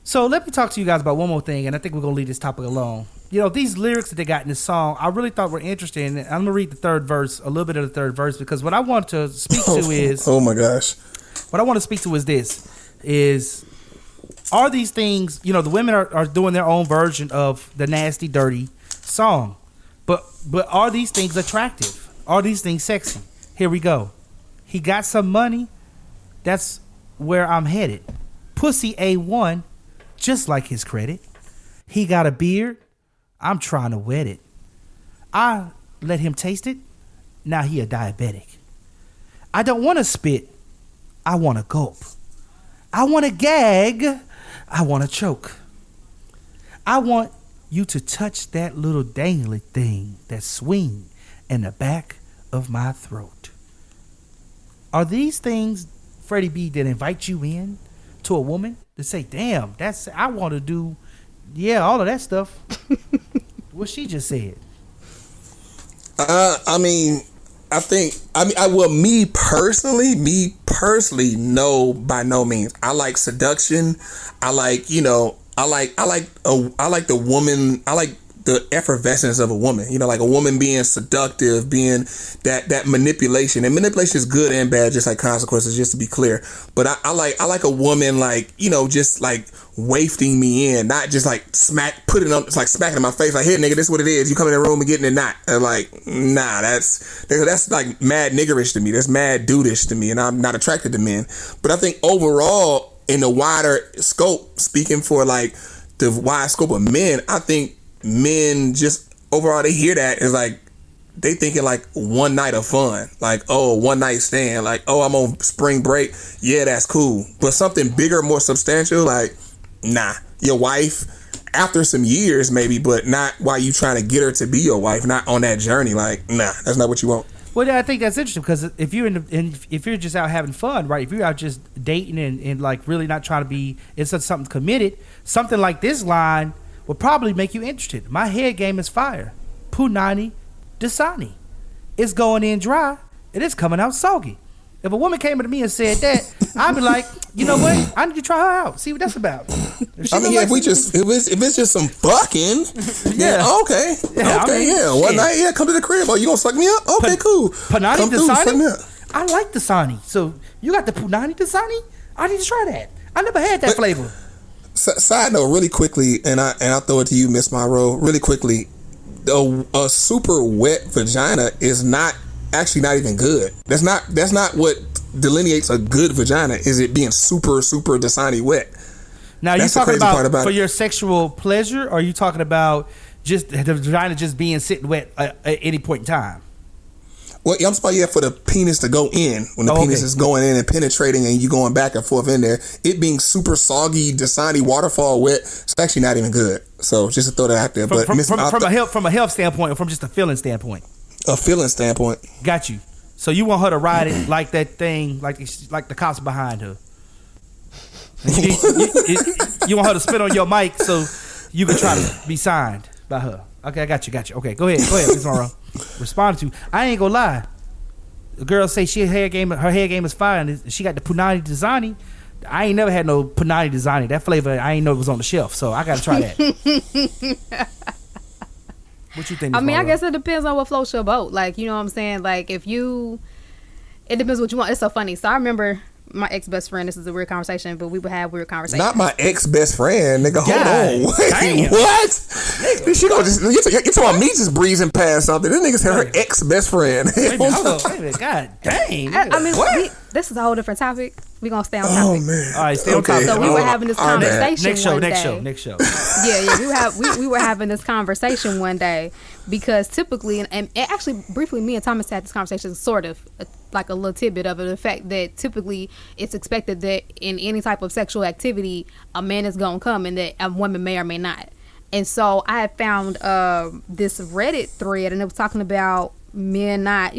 So let me talk to you guys about one more thing, and I think we're gonna leave this topic alone. You know, these lyrics that they got in this song, I really thought were interesting. I'm gonna read the third verse, a little bit of the third verse, because what I want to speak to is, oh my gosh, what I want to speak to is this: are these things, you know, the women are doing their own version of the nasty, dirty song, but are these things attractive? Are these things sexy? Here we go. He got some money. That's where I'm headed. Pussy A1, just like his credit. He got a beard. I'm trying to wet it. I let him taste it. Now he a diabetic. I don't want to spit. I want to gulp. I want to gag. I want to choke. I want you to touch that little dangly thing that swing in the back of my throat. Are these things, Freddie B, that invite you in to a woman to say, damn, I want to do, all of that stuff? What she just said. Me personally, no, by no means. I like seduction. I like the woman. I like the effervescence of a woman. You know, like a woman being seductive, being that manipulation. And manipulation is good and bad, just like consequences, just to be clear. But I like a woman, like, you know, just like wafting me in, not just like putting on, it's like smacking in my face, like, here nigga, this is what it is. You come in the room and getting it not. And like, nah, that's like mad niggerish to me. That's mad dudeish to me, and I'm not attracted to men. But I think overall, in the wider scope, speaking for like the wide scope of men, I think men just overall, they hear that, it's like they thinking like one night of fun, like, oh, one night stand, like, oh, I'm on spring break, yeah, that's cool. But something bigger, more substantial, like, nah. Your wife after some years maybe, but not while you trying to get her to be your wife, not on that journey. Like, nah, that's not what you want. Well, I think that's interesting, because if you're if you're just out having fun, right? If you're out just dating and like really not trying to be into something committed, something like this line would probably make you interested. My head game is fire. Punani Dasani. It's going in dry and it's coming out soggy. If a woman came to me and said that, I'd be like, you know what? I need to try her out. See what that's about. If it's just some fucking, yeah, okay. One night, come to the crib. Oh, you gonna suck me up? Okay, cool. Punani Dasani. I like Dasani. So you got the Punani Dasani? I need to try that. I never had that flavor. Side note, really quickly, and I'll throw it to you, Miss Munroe, really quickly. A super wet vagina is not even good. That's not what delineates a good vagina. Is it being super Dasani wet? Now, are you talking about for your sexual pleasure, or are you talking about just the vagina just being sitting wet at any point in time? Well, I'm talking for the penis to go in, when the penis is going in and penetrating and you going back and forth in there. It being super soggy, Dasani waterfall wet, it's actually not even good. So just to throw that out there. From a health standpoint, or from just a feeling standpoint? A feeling standpoint. Got you. So you want her to ride it like that thing, like the cops behind her. You want her to spit on your mic, so you could try to be signed by her. Okay, I got you. Okay, go ahead, Ms. Munroe. Respond to. I ain't gonna lie. The girl say her hair game is fire, and she got the Punani Designy. I ain't never had no Punani Designy. That flavor, I ain't know it was on the shelf, so I gotta try that. What you think? I mean, I guess it depends on what floats your boat. Like, you know what I'm saying? Like, it depends what you want. It's so funny. So I remember my ex-best friend, this is a weird conversation, but we would have weird conversations. Not my ex-best friend, nigga. Hold on. Wait, damn. what? She gonna just, you're talking about me just breezing past something. This nigga said her ex-best friend. Wait a minute, God dang. I mean, this is a whole different topic. We're going to stay on topic. Oh, man. All right, stay on topic. So we were having this conversation Next show. Yeah. We were having this conversation one day because typically, and actually briefly, me and Thomas had this conversation, sort of like a little tidbit of it, the fact that typically it's expected that in any type of sexual activity, a man is going to come and that a woman may or may not. And so I had found this Reddit thread, and it was talking about men not,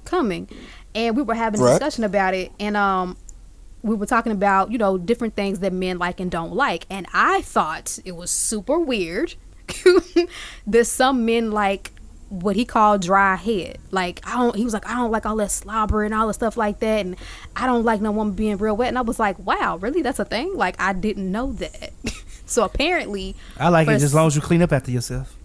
coming. And we were having a discussion about it, and we were talking about, different things that men like and don't like. And I thought it was super weird that some men like what he called dry head. Like, he was like, I don't like all that slobber and all the stuff like that, and I don't like no woman being real wet. And I was like, wow, really? That's a thing? Like, I didn't know that. So apparently, I like it just as long as you clean up after yourself.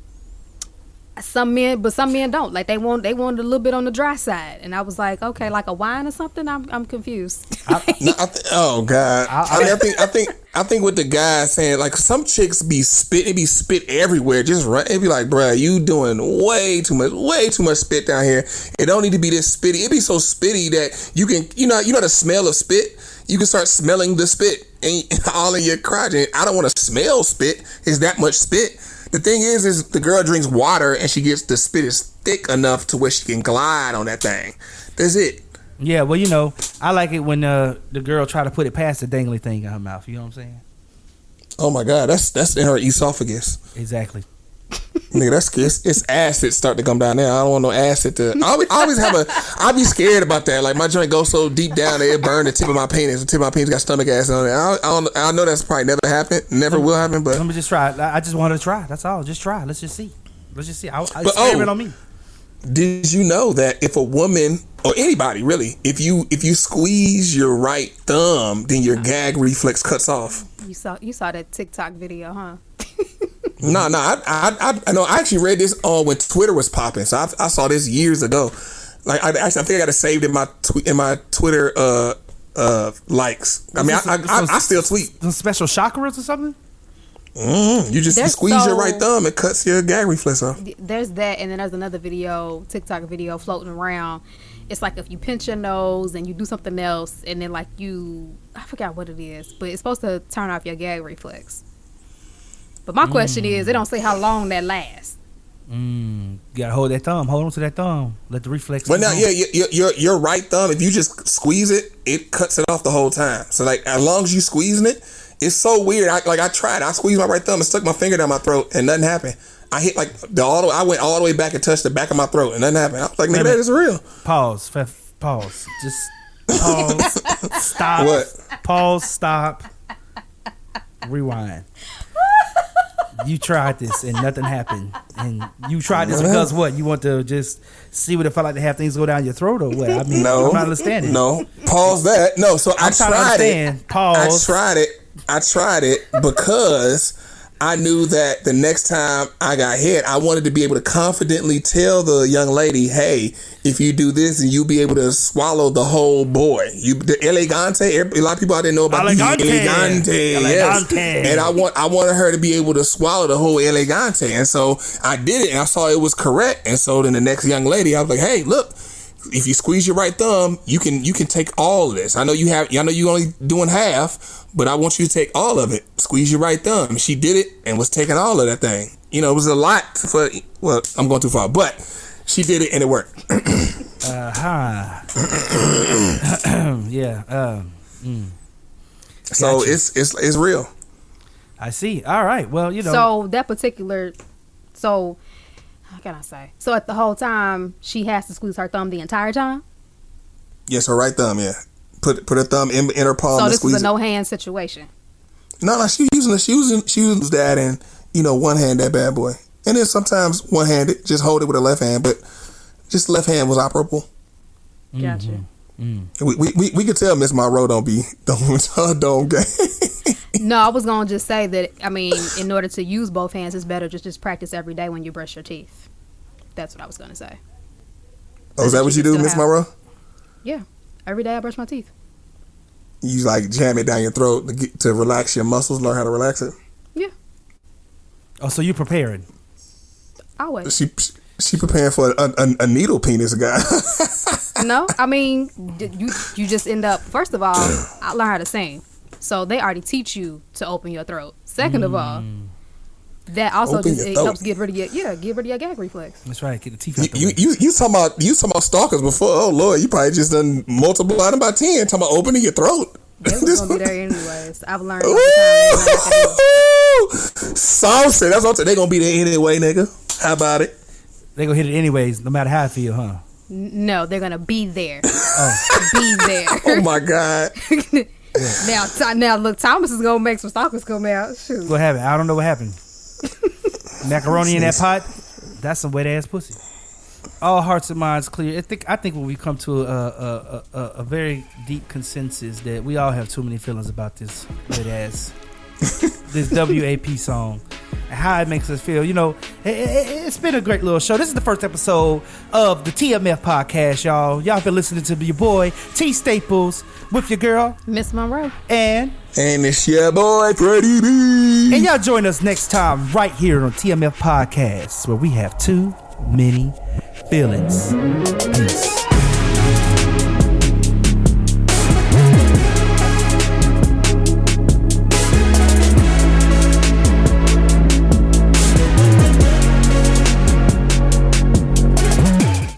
Some men don't. Like, they want a little bit on the dry side, and I was like, okay, like a wine or something. I'm confused. Oh God! I think with the guy saying, like, some chicks be spit everywhere. Just right, it be like, bruh, you doing way too much spit down here. It don't need to be this spitty. It be so spitty that you can, the smell of spit. You can start smelling the spit and all in your crotch. And I don't want to smell spit. It's that much spit. The thing is the girl drinks water and she gets the spit is thick enough to where she can glide on that thing. That's it. Yeah, well, I like it when the girl try to put it past the dangly thing in her mouth. You know what I'm saying? Oh my God, that's in her esophagus. Exactly. Nigga, that's it's acid start to come down there. I don't want no acid to. I'll be scared about that. Like, my joint goes so deep down there, it burned the tip of my penis. The tip of my penis got stomach acid on it. I know that's probably never happened, never will happen. But let me just try. I just wanted to try. That's all. Just try. Let's just see. I experiment on me. Did you know that if a woman or anybody really, if you squeeze your right thumb, then your gag reflex cuts off? You saw that TikTok video, huh? No, I know. I actually read this when Twitter was popping. So I saw this years ago. Like, I think I got it saved in my Twitter likes. I mean, I still tweet. Some special chakras or something. You squeeze your right thumb, it cuts your gag reflex off. There's that, and then there's another TikTok video floating around. It's like if you pinch your nose and you do something else, and then I forgot what it is, but it's supposed to turn off your gag reflex. But my question is, they don't say how long that lasts. You gotta hold that thumb. Hold on to that thumb. Let the reflex. Well, now, your right thumb, if you just squeeze it, it cuts it off the whole time. So, like, as long as you squeezing it, it's so weird. I tried. I squeezed my right thumb and stuck my finger down my throat, and nothing happened. I hit I went all the way back and touched the back of my throat, and nothing happened. I was like, nigga, that is real. Pause. Just pause. Stop. What? Pause. Stop. Rewind. You tried this and nothing happened. And you tried this because what? You want to just see what it felt like to have things go down your throat or what? I mean, no, I'm not understanding. No. Pause that. No, so I tried it. Pause. I tried it because I knew that the next time I got hit, I wanted to be able to confidently tell the young lady, hey, if you do this, and you'll be able to swallow the whole boy. The elegante, a lot of people I didn't know about elegante. Yes. And I wanted her to be able to swallow the whole elegante. And so I did it, and I saw it was correct. And so then the next young lady, I was like, hey, look, if you squeeze your right thumb, you can take all of this. I know you only doing half, but I want you to take all of it. Squeeze your right thumb. She did it and was taking all of that thing. It was a lot I'm going too far, but she did it and it worked. Yeah. So it's real. I see. All right. Well, So that particular, how can I say? So at the whole time, she has to squeeze her thumb the entire time? Yes, her right thumb, yeah. Put her thumb in her palm. So and this squeeze is a no hand situation. No, she using that, and one hand that bad boy. And then sometimes one-handed, just hold it with a left hand, but just left hand was operable. Gotcha. We could tell Miss Munroe don't game. No, I was gonna just say that. I mean, in order to use both hands, it's better just practice every day when you brush your teeth. That's what I was gonna say. Oh, is that what you do, Miss Munroe? Yeah, every day I brush my teeth. You like jam it down your throat to relax your muscles, learn how to relax it. Yeah. Oh, so you preparing? Always. She preparing for a needle penis guy. No, I mean, you just end up. First of all, I learned how to sing, so they already teach you to open your throat. Second of all, that also it helps get rid of your gag reflex. That's right. Get the teeth out the way. You talking about stalkers before? Oh Lord, you probably just done multiplied them by 10. Talking about opening your throat. They was gonna be there anyways. I've learned all the time. Saucy. That's what they gonna be there anyway, nigga. How about it? They gonna hit it anyways, no matter how I feel, huh? No, they're gonna be there. Oh, be there. Oh my God. Now look, Thomas is gonna make some stalkers come out. Shoot. What happened? I don't know what happened. Macaroni in that pot. That's some wet ass pussy. All hearts and minds clear. I think when we come to a very deep consensus that we all have too many feelings about this wet ass, this W.A.P song, and how it makes us feel. It's been a great little show. This is the first episode of the TMF podcast, y'all. Y'all been listening to your boy T Staples with your girl Miss Munroe, and it's your boy Freddie B. And y'all join us next time right here on TMF Podcast, where we have too many feelings. Peace.